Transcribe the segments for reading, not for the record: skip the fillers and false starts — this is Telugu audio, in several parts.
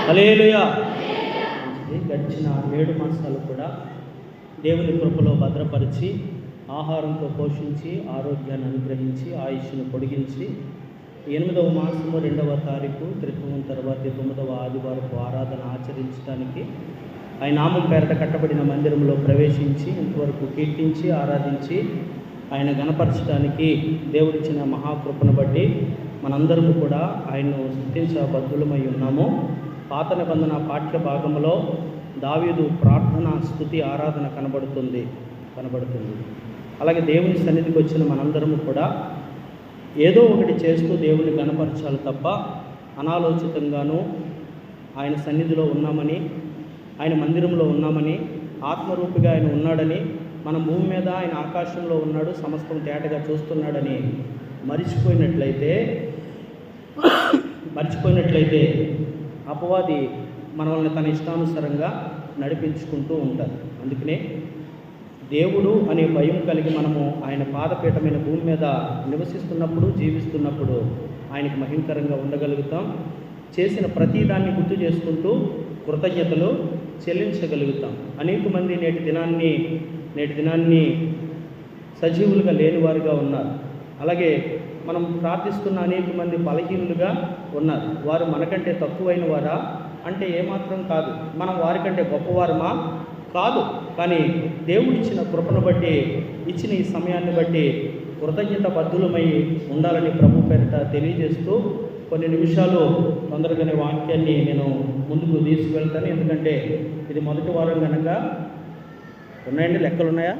హల్లెలూయా. గడిచిన 7 మాసాలు కూడా దేవుని కృపలో భద్రపరిచి, ఆహారంతో పోషించి, ఆరోగ్యాన్ని అనుగ్రహించి, ఆయుష్ను పొడిగించి 8వ మాసము 2వ తారీఖు త్రిత్వం తర్వాత 9వ ఆదివారపు ఆరాధన ఆచరించడానికి ఆయన నామం పేరట కట్టబడిన మందిరంలో ప్రవేశించి ఇంతవరకు కీర్తించి ఆరాధించి ఆయన గణపరచడానికి దేవుడిచ్చిన మహాకృపను బట్టి మనందరము కూడా ఆయన్ను స్తుతించబద్ధులమై ఉన్నాము. పాత నిబంధన పాఠ్య భాగంలో దావీదు ప్రార్థన, స్తుతి, ఆరాధన కనబడుతుంది. అలాగే దేవుని సన్నిధికి వచ్చిన మనందరము కూడా ఏదో ఒకటి చేస్తూ దేవుని గణపరచాలి తప్ప అనాలోచితంగానూ ఆయన సన్నిధిలో ఉన్నామని, ఆయన మందిరంలో ఉన్నామని, ఆత్మరూపిగా ఆయన ఉన్నాడని, మనం భూమి మీద ఆయన ఆకాశంలో ఉన్నాడు, సమస్తం తేటగా చూస్తున్నాడని మర్చిపోయినట్లయితే అపవాది మనల్ని తన ఇష్టానుసారంగా నడిపించుకుంటూ ఉంటారు. అందుకనే దేవుడు అనే భయం కలిగి మనము ఆయన పాదపీఠమైన భూమి మీద నివసిస్తున్నప్పుడు, జీవిస్తున్నప్పుడు ఆయనకు మహిమకరంగా ఉండగలుగుతాం. చేసిన ప్రతి దాన్ని గుర్తు చేసుకుంటూ కృతజ్ఞతలు చెల్లించగలుగుతాం. అనేక మంది నేటి దినాన్ని సజీవులుగా లేనివారుగా ఉన్నారు. అలాగే మనం ప్రార్థిస్తున్న అనేక మంది బలహీనులుగా ఉన్నారు. వారు మనకంటే తక్కువైన వారా అంటే ఏమాత్రం కాదు. మనం వారికంటే గొప్పవారమా కాదు. కానీ దేవుడిచ్చిన కృపను బట్టి, ఇచ్చిన ఈ సమయాన్ని బట్టి కృతజ్ఞత బద్ధులమై ఉండాలని ప్రభు పేరిట తెలియజేస్తూ కొన్ని నిమిషాలు తొందరగానే వాక్యాన్ని నేను ముందుకు తీసుకువెళ్తాను. ఎందుకంటే ఇది మొదటి వారం కనుక ఉన్నాయండి, లెక్కలు ఉన్నాయా?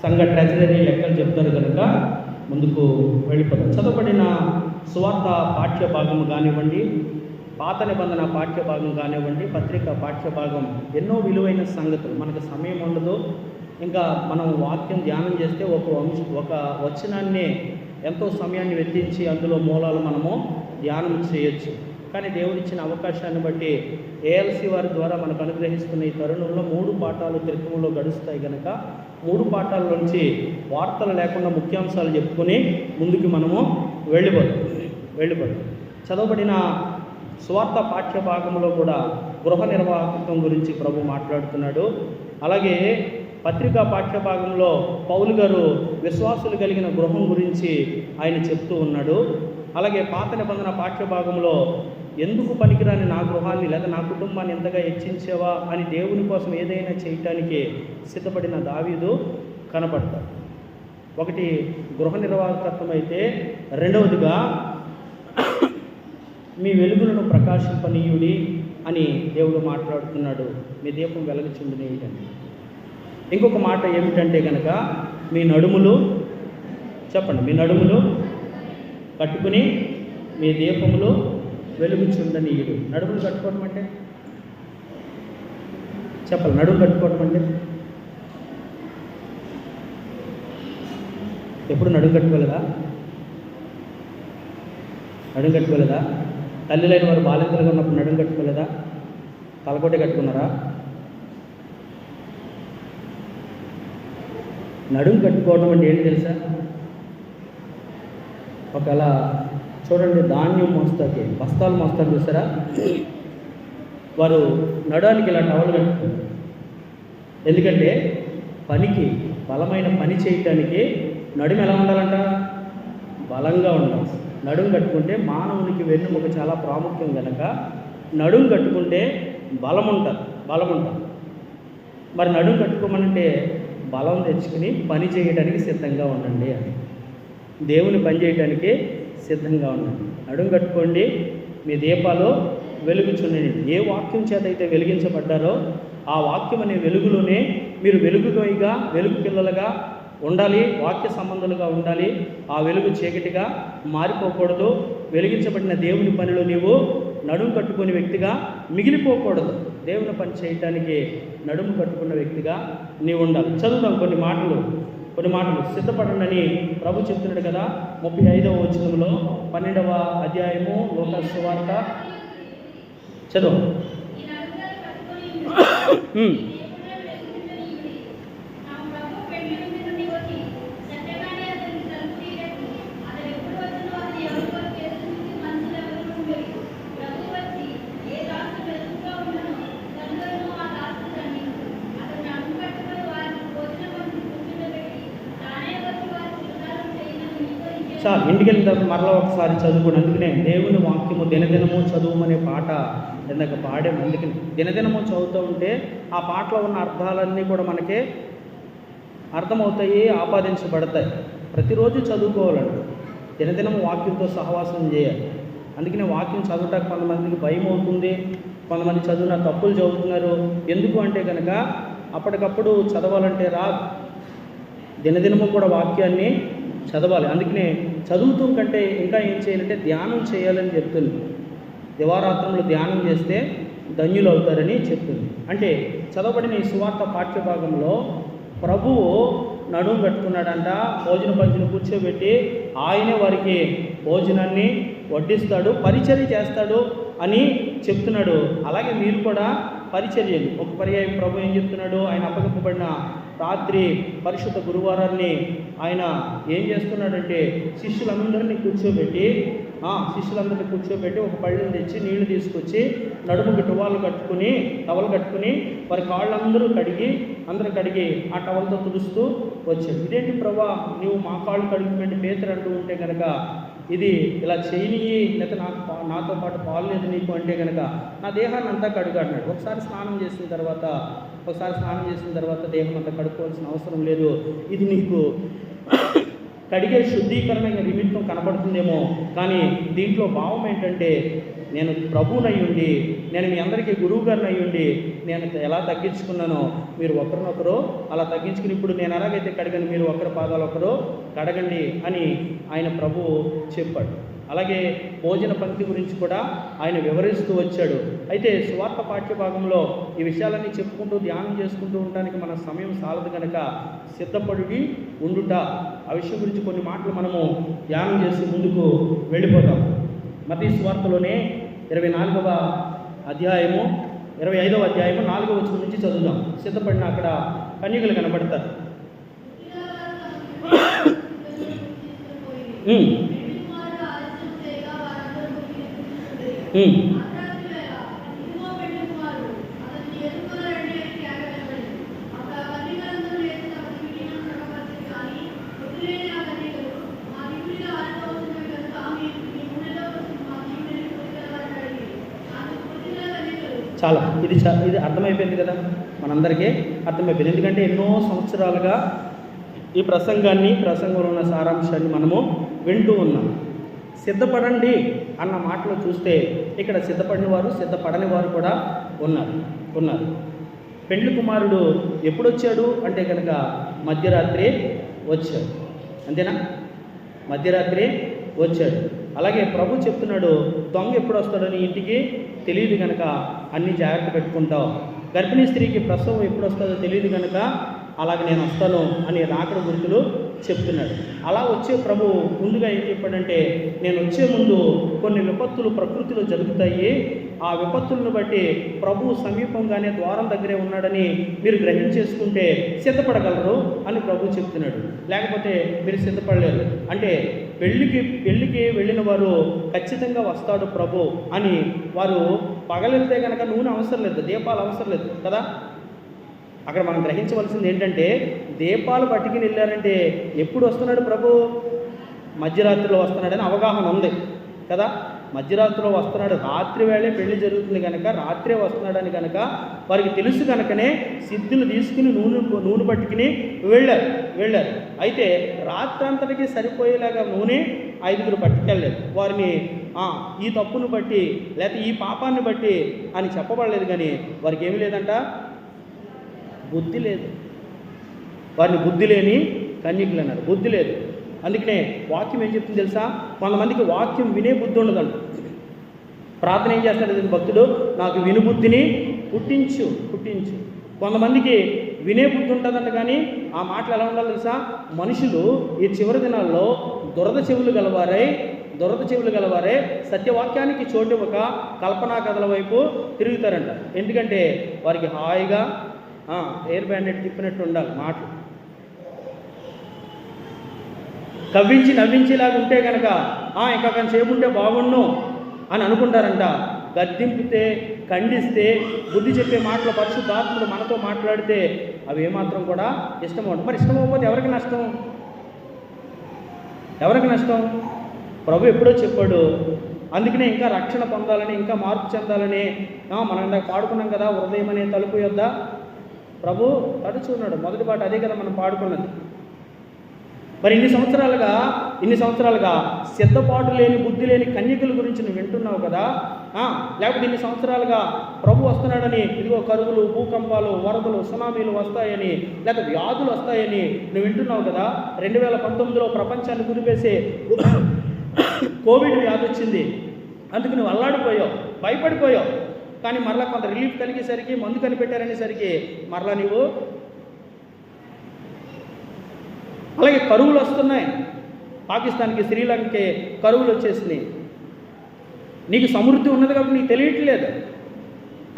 సంఘ ట్రెజరీ లెక్కలు చెప్తారు కనుక ముందుకు వెళ్ళిపోతాం. చదవబడిన సువార్త పాఠ్య భాగం కానివ్వండి, పాత నిబంధన పాఠ్య భాగం కానివ్వండి, పత్రిక పాఠ్య భాగం ఎన్నో విలువైన సంగతులు. మనకు సమయం ఉండదు. ఇంకా మనం వాక్యం ధ్యానం చేస్తే ఒక వచనాన్ని ఎంతో సమయాన్ని వెచ్చించి అందులో మూలాలు మనము ధ్యానం చేయొచ్చు. కానీ దేవుడిచ్చిన అవకాశాన్ని బట్టి ఏఎల్సి వారి ద్వారా మనకు అనుగ్రహిస్తున్న ఈ తరుణంలో 3 పాఠాలు త్రిత్వంలో గడుస్తాయి కనుక 3 పాఠాల నుంచి వార్తలు లేకుండా ముఖ్యాంశాలు చెప్పుకొని ముందుకు మనము వెళ్ళిపోతాం. చదవబడిన సువార్త పాఠ్య భాగంలో కూడా గృహ నిర్వాహకత్వం గురించి ప్రభు మాట్లాడుతున్నాడు. అలాగే పత్రికా పాఠ్య భాగంలో పౌలు గారు విశ్వాసులు కలిగిన గృహం గురించి ఆయన చెప్తూ ఉన్నాడు. అలాగే పాత నిబంధన పాఠ్య భాగంలో ఎందుకు పనికిరాని నా గృహాన్ని లేదా నా కుటుంబాన్ని ఎంతగా హెచ్చించావా అని దేవుని కోసం ఏదైనా చేయటానికి సిద్ధపడిన దావీదు కనపడతాడు. ఒకటి గృహ నిర్వాహకత్వం అయితే, రెండవదిగా మీ వెలుగులను ప్రకాశింపనీయుడి అని దేవుడు మాట్లాడుతున్నాడు. మీ దీపం వెలుగుచుండనీయుడని. ఇంకొక మాట ఏమిటంటే కనుక మీ నడుములు కట్టుకుని మీ దీపములు వెలుగుచుండనీయుడు. నడుములు కట్టుకోవడం అంటే చెప్పాలి. నడుము కట్టుకోవడం అంటే ఎప్పుడు నడుము కట్టుకోలేదా? తల్లిలైన వారు బాలింతలుగా ఉన్నప్పుడు నడుము కట్టుకోలేదా? తలకోటే కట్టుకున్నారా? నడుము కట్టుకోవడం అంటే ఏంటి తెలుసా? ఒకవేళ చూడండి, ధాన్యం మోస్తాకి బస్తాలు మోస్తారు చూసారా? వారు నడడానికి ఇలా టవల్ కట్టుకుంటారు. ఎందుకంటే బలమైన పని చేయటానికి నడుము ఎలా ఉండాలంట? బలంగా ఉండాలి. నడుము కట్టుకుంటే మానవునికి వెన్నుముక చాలా ప్రాముఖ్యం కనుక నడుము కట్టుకుంటే బలం ఉంటుంది. మరి నడుము కట్టుకోమనంటే బలం తెచ్చుకుని పని చేయడానికి సిద్ధంగా ఉండండి అని, దేవుని పని చేయడానికి సిద్ధంగా ఉండండి. నడుము కట్టుకోండి, మీ దీపాలు వెలుగుచుండండి. ఏ వాక్యం చేత అయితే వెలిగించబడ్డారో ఆ వాక్యం అనే వెలుగులోనే మీరు వెలుగు పిల్లలుగా ఉండాలి, వాక్య సంబంధులుగా ఉండాలి. ఆ వెలుగు చీకటిగా మారిపోకూడదు. వెలిగించబడిన దేవుని పనిలో నీవు నడుము కట్టుకునే వ్యక్తిగా మిగిలిపోకూడదు. దేవుని పని చేయటానికి నడుము కట్టుకున్న వ్యక్తిగా నీవు ఉండాలి. చదువుదాం కొన్ని మాటలు సిద్ధపడండి అని ప్రభు చెప్తున్నాడు కదా. 35వ వచనంలో 12వ అధ్యాయము లూకా సువార్త చదువు. చాలు, ఇంటికి వెళ్ళిన తర్వాత మరలా ఒకసారి చదువుకోండి. అందుకనే దేవుని వాక్యము దినదినము చదువుమనే పాట ఇందాక పాడాము. అందుకని దినదినము చదువుతూ ఉంటే ఆ పాటలో ఉన్న అర్థాలన్నీ కూడా మనకి అర్థమవుతాయి, ఆపాదించబడతాయి. ప్రతిరోజు చదువుకోవాలండి. దినదినము వాక్యంతో సహవాసం చేయాలి. అందుకనే వాక్యం చదవటానికి కొంతమందికి భయం అవుతుంది, కొంతమంది చదువున తప్పులు చదువుతున్నారు. ఎందుకు అంటే కనుక అప్పటికప్పుడు చదవాలంటే రాదు. దినదినము కూడా వాక్యాన్ని చదవాలి. అందుకనే చదువుతూ కంటే ఇంకా ఏం చేయాలంటే ధ్యానం చేయాలని చెప్తుంది. దివారాత్రంలో ధ్యానం చేస్తే ధన్యులు అవుతారని చెప్తుంది. అంటే చదవబడిన ఈ సువార్త పాఠ్యభాగంలో ప్రభువు నడుము కట్టుకున్నాడంట. భోజన పంచును కూర్చోబెట్టి ఆయనే వారికి భోజనాన్ని వడ్డిస్తాడు, పరిచర్య చేస్తాడు అని చెప్తున్నాడు. అలాగే మీరు కూడా పరిచర్యలు. ఒక పర్యాయం ప్రభు ఏం చెప్తున్నాడు, ఆయన అప్పగింపబడిన రాత్రి పరిశుద్ధ గురువారాన్ని ఆయన ఏం చేస్తున్నాడంటే శిష్యులందరినీ కూర్చోబెట్టి ఒక పళ్ళని తెచ్చి నీళ్లు తీసుకొచ్చి నడుముకి టవలు కట్టుకుని వారి కాళ్ళందరూ కడిగి ఆ టవల్తో తుడుస్తూ వచ్చాడు. ఇదేంటి ప్రభా, నీవు మా కాళ్ళు కడిగినట్టు పేతురు అంటూ ఉంటే కనుక ఇది ఇలా చేయనియి, లేకపోతే నాతో పాటు పాలు లేదు నీకు అంటే కనుక నా దేహాన్ని అంతా కడుగు అన్నాడు. ఒకసారి స్నానం చేసిన తర్వాత దేహం అంతా కడుక్కోవాల్సిన అవసరం లేదు. ఇది నీకు కడిగే శుద్ధీకరణ నిమిత్తం కనబడుతుందేమో, కానీ దీంట్లో భావం ఏంటంటే నేను ప్రభువునై ఉండి, నేను మీ అందరికీ గురువు గారిని అయి ఉండి నేను ఎలా తగ్గించుకున్నానో మీరు ఒకరినొకరు అలా తగ్గించుకుని ఇప్పుడు నేను ఎలాగైతే కడగను మీరు ఒకరి పాదాలు ఒకరు కడగండి అని ఆయన ప్రభువు చెప్పాడు. అలాగే భోజన పంక్తి గురించి కూడా ఆయన వివరిస్తూ వచ్చాడు. అయితే సువార్త పాఠ్యభాగంలో ఈ విషయాలన్నీ చెప్పుకుంటూ ధ్యానం చేసుకుంటూ ఉండడానికి మన సమయం సాలదు కనుక సిద్ధపడి ఉండుట, ఆ విషయం గురించి కొన్ని మాటలు మనము ధ్యానం చేసి ముందుకు వెళ్ళిపోతాం. మత్తయి సువార్తలోనే 24వ అధ్యాయము 25వ అధ్యాయము 4వ వచనం నుంచి చదువుదాం. సిద్ధపడిన అక్కడ కన్యకలు కనబడతారు. చాలా ఇది అర్థమైపోయింది కదా, మనందరికీ అర్థమైపోయింది. ఎందుకంటే ఎన్నో సంవత్సరాలుగా ఈ ప్రసంగంలో ఉన్న సారాంశాన్ని మనము వింటూ ఉన్నాం. సిద్ధపడండి అన్న మాటలో చూస్తే ఇక్కడ సిద్ధపడిన వారు సిద్ధపడని వారు కూడా ఉన్నారు. పెండ్లి కుమారుడు ఎప్పుడొచ్చాడు అంటే కనుక మధ్యరాత్రి వచ్చాడు. అంతేనా? మధ్యరాత్రి వచ్చాడు. అలాగే ప్రభు చెప్తున్నాడు, దొంగ ఎప్పుడు వస్తాడని ఇంటికి తెలియదు కనుక అన్నీ జాగ్రత్త పెట్టుకుంటావు. గర్భిణీ స్త్రీకి ప్రసవం ఎప్పుడు వస్తుందో తెలియదు కనుక అలాగే నేను వస్తాను అని రాకడ గుర్తులు చెప్తున్నాడు. అలా వచ్చే ప్రభు ముందుగా ఏం చెప్పాడంటే, నేను వచ్చే ముందు కొన్ని విపత్తులు ప్రకృతిలో జరుగుతాయి, ఆ విపత్తులను బట్టి ప్రభు సమీపంగానే ద్వారం దగ్గరే ఉన్నాడని మీరు గ్రహించేసుకుంటే సిద్ధపడగలరు అని ప్రభు చెప్తున్నాడు. లేకపోతే మీరు సిద్ధపడలేరు. అంటే పెళ్ళికి వెళ్ళిన వారు ఖచ్చితంగా వస్తాడు ప్రభు అని వారు పగలెళ్తే కనుక నూనె అవసరం లేదు, దీపాలు అవసరం లేదు కదా. అక్కడ మనం గ్రహించవలసింది ఏంటంటే దీపాలు పట్టుకుని వెళ్ళారంటే ఎప్పుడు వస్తున్నాడు ప్రభు? మధ్యరాత్రిలో వస్తున్నాడని అవగాహన ఉంది కదా. మధ్యరాత్రిలో వస్తున్నాడు, రాత్రి వేళే పెళ్లి జరుగుతుంది కనుక రాత్రే వస్తున్నాడని కనుక వారికి తెలుసు కనుకనే సిద్ధులు తీసుకుని నూనె పట్టుకుని వెళ్ళారు. అయితే రాత్రంతటికి సరిపోయేలాగా నూనె 5గురు పట్టుకెళ్ళలేదు. వారిని ఈ తప్పును బట్టి లేకపోతే ఈ పాపాన్ని బట్టి అని చెప్పబడలేదు, కానీ వారికి ఏమీ లేదంట, బుద్ధి లేదు. వారిని బుద్ధి లేని కన్యకులు అన్నారు, బుద్ధి లేదు. అందుకనే వాక్యం ఏం చెప్తుంది తెలుసా, కొంతమందికి వాక్యం వినే బుద్ధి ఉండదంట. ప్రార్థన ఏం చేస్తాడు భక్తుడు, నాకు వినుబుద్ధిని పుట్టించు. కొంతమందికి వినే బుద్ధి ఉంటుందంట, కానీ ఆ మాటలు ఎలా ఉండాలి తెలుసా, మనుషులు ఈ చివరి దినాల్లో దురద చెవులు గలవారే సత్యవాక్యానికి చోటు ఒక కల్పనా కథల వైపు తిరుగుతారంట. ఎందుకంటే వారికి హాయిగా ఎయిర్ బ్యాండెడ్ తిప్పినట్టు ఉండాలి మాటలు. కవ్వించి నవ్వించేలాగా ఉంటే కనుక ఇంకా కొంచెంసేపు ఉంటే బాగుండు అని అనుకుంటారంట. గద్దింపితే, ఖండిస్తే, బుద్ధి చెప్పే మాటలు పరిశుద్ధాత్ముడు మనతో మాట్లాడితే అవి ఏమాత్రం కూడా ఇష్టం ఉండదు. మరి ఇష్టం అవ్వకపోతే ఎవరికి నష్టం? ఎవరికి నష్టం? ప్రభు ఎప్పుడో చెప్పాడు. అందుకనే ఇంకా రక్షణ పొందాలని, ఇంకా మార్పు చెందాలని మనం ఇందాక పాడుకున్నాం కదా, హృదయం అనే తలుపు యొద్ద ప్రభు తడుచున్నాడు. మొదటి పాట అదే కదా మనం పాడుకున్నది. మరి ఇన్ని సంవత్సరాలుగా సిద్ధపాటు లేని, బుద్ధి లేని కన్యకుల గురించి నువ్వు వింటున్నావు కదా. లేకపోతే ఇన్ని సంవత్సరాలుగా ప్రభు వస్తున్నాడని, ఇదిగో కరువులు, భూకంపాలు, వరదలు, సునామీలు వస్తాయని, లేకపోతే వ్యాధులు వస్తాయని నువ్వు వింటున్నావు కదా. 2019లో ప్రపంచాన్ని కుదిపేసే కోవిడ్ వ్యాధి వచ్చింది. అందుకు నువ్వు అల్లాడిపోయావు, భయపడిపోయావు. కానీ మరలా కొంత రిలీఫ్ కలిగేసరికి, మందు కనిపెట్టారనేసరికి మరలా నీవు, అలాగే కరువులు వస్తున్నాయి. పాకిస్తాన్కి, శ్రీలంకకి కరువులు వచ్చేసినాయి. నీకు సమృద్ధి ఉన్నది కాబట్టి నీకు తెలియట్లేదు.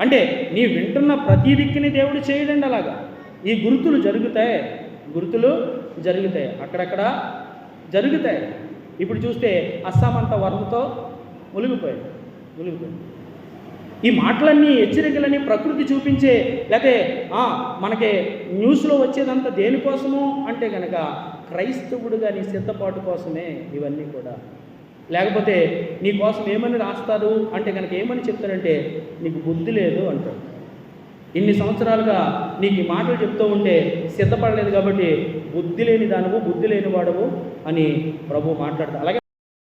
అంటే నీ వింటున్న ప్రతి దిక్కుని దేవుడు చేయడండి అలాగా. ఈ గుర్తులు జరుగుతాయి, అక్కడక్కడ జరుగుతాయి. ఇప్పుడు చూస్తే అస్సాం అంతా వరదతో మునిగిపోయింది. ఈ మాటలన్నీ, హెచ్చరికలన్నీ ప్రకృతి చూపించే, లేకపోతే మనకి న్యూస్లో వచ్చేదంతా దేనికోసము అంటే కనుక క్రైస్తవుడుగా నీ సిద్ధపాటు కోసమే ఇవన్నీ కూడా. లేకపోతే నీ కోసం ఏమని రాస్తారు అంటే కనుక ఏమని చెప్తారంటే నీకు బుద్ధి లేదు అంటారు. ఇన్ని సంవత్సరాలుగా నీకు ఈ మాటలు చెప్తూ ఉంటే సిద్ధపడలేదు కాబట్టి బుద్ధి లేని దానవు, బుద్ధి లేని వాడవు అని ప్రభు మాట్లాడతారు. అలాగే